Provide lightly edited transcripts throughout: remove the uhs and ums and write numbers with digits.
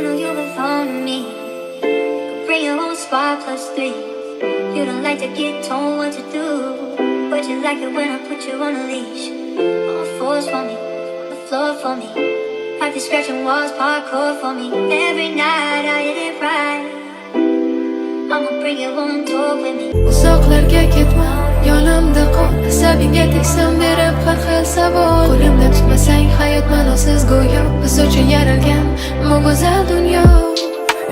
You know you belong to me. Could bring your whole squad +3. You don't like to get told what to do, but you like it when I put you on a leash. On the floors for me, the floor for me. Practice scratching walls, parkour for me. Every night I hit it right. I'ma bring you on tour with me. Uzoqlarga ketma, yonimda qol. Asabingga teksam berib har xil savol. Qo'limda tutmasang hayot ma'nosiz go'yo. Biz uchun yaralgan bu go'zal dunyo.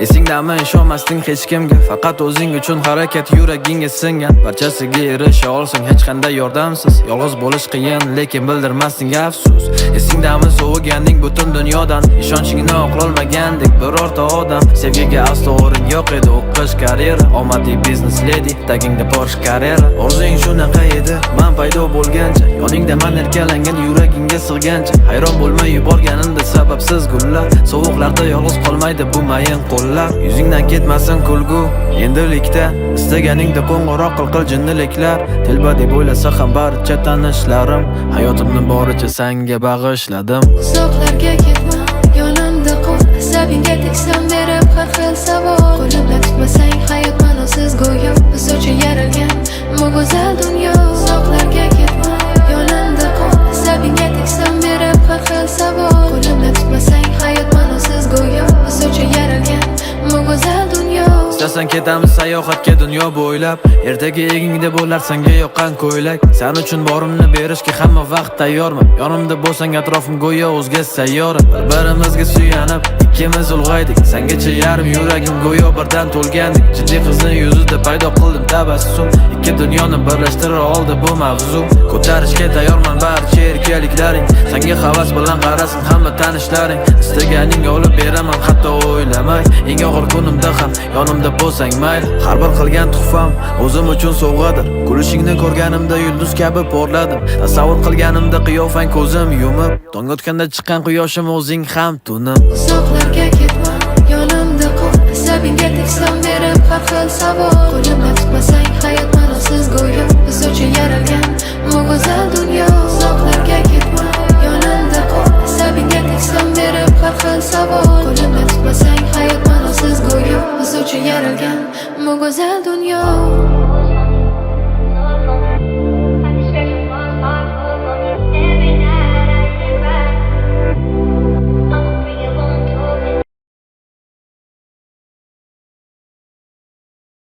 Esingdami ishonmasding hech kimga, faqat o'zing uchun harakat yuragingga singan. Barchasiga erisha olsang hech qanday yordamsiz. Yolg'iz bo'lish qiyin, lekin bildirmasding afsus. Esingdami sovuganding butun dunyodan, ishonchingni oqlolmagandek birorta odam. Sevgiga aslo o'rin yo'q edi, o'qish karyera, omadiy biznes lady, tagingda Porsche Carrera. Orzung shunaqa edi, men paydo bo'lgancha, yoningda men erkalangan yuragingga sig'gancha. Hayron bo'lmay yuborganimda sababsiz gullar, sovuqlarda yolg'iz qolmaydi bu mayin qo'llar. Yuzingdan ketmasin kulgu, endilikda istaganingda qo'ng'iroq qil jinniliklar. Telba deb o'ylasa ham barcha tanishlarim, hayotimni boricha senga bag'ishladim. Uzoqlarga ketma, yonimda qol. Asabingga teksam berib har xil savol. Qo'limda tutmasang hayot ma'nosiz go'yo. Biz uchun yaralgan bu go'zal dunyo. Uzoqlarga ketma, yonimda qol. Asabingga teksam berib har xil savol. Qo'limda tutmasang hayot ma'nosiz go'yo. Biz uchun yaralgan bu go'zal dunyo. Istasan ketamiz sayohatga dunyo bo'ylab. Ertaga egingda bo'lar senga yoqqan ko'ylak. Sen uchun borimni berishga hamma vaqt tayyorman. Yonimda bo'lsang atrofim go'yo o'zga sayyora. Bir-birimizga suyanib ikkimiz ulg'aydik. Sengacha yarim yuragim go'yo birdan to'lgandek. Jiddiy qizning yuzida paydo qildim tabassum. Ikki dunyoni birlashtira oldi bu mavzu. Ko'tarishga tayyorman barcha erkaliklaring. Senga havas bilan qarasin hamma tanishlaring. Istaganing olib beraman hatto o'ylamay. Eng og'ir kunimda ham yonimda bo'lsang mayli. Har bir qilgan tuhfam o'zim uchun sovg'adir. Kulishingni ko'rganimda yulduz kabi porladim. Tasavvur qilganimda qiyofang ko'zim yumib, tong otganda chiqqan quyoshim o'zing ham tunim. Uzoqlarga ketma, yonimda qol. Asabingga teksam berib har xil savol. Qo'limda tutmasang hayot ma'nosiz go'yo. Biz uchun yaralgan bu go'zal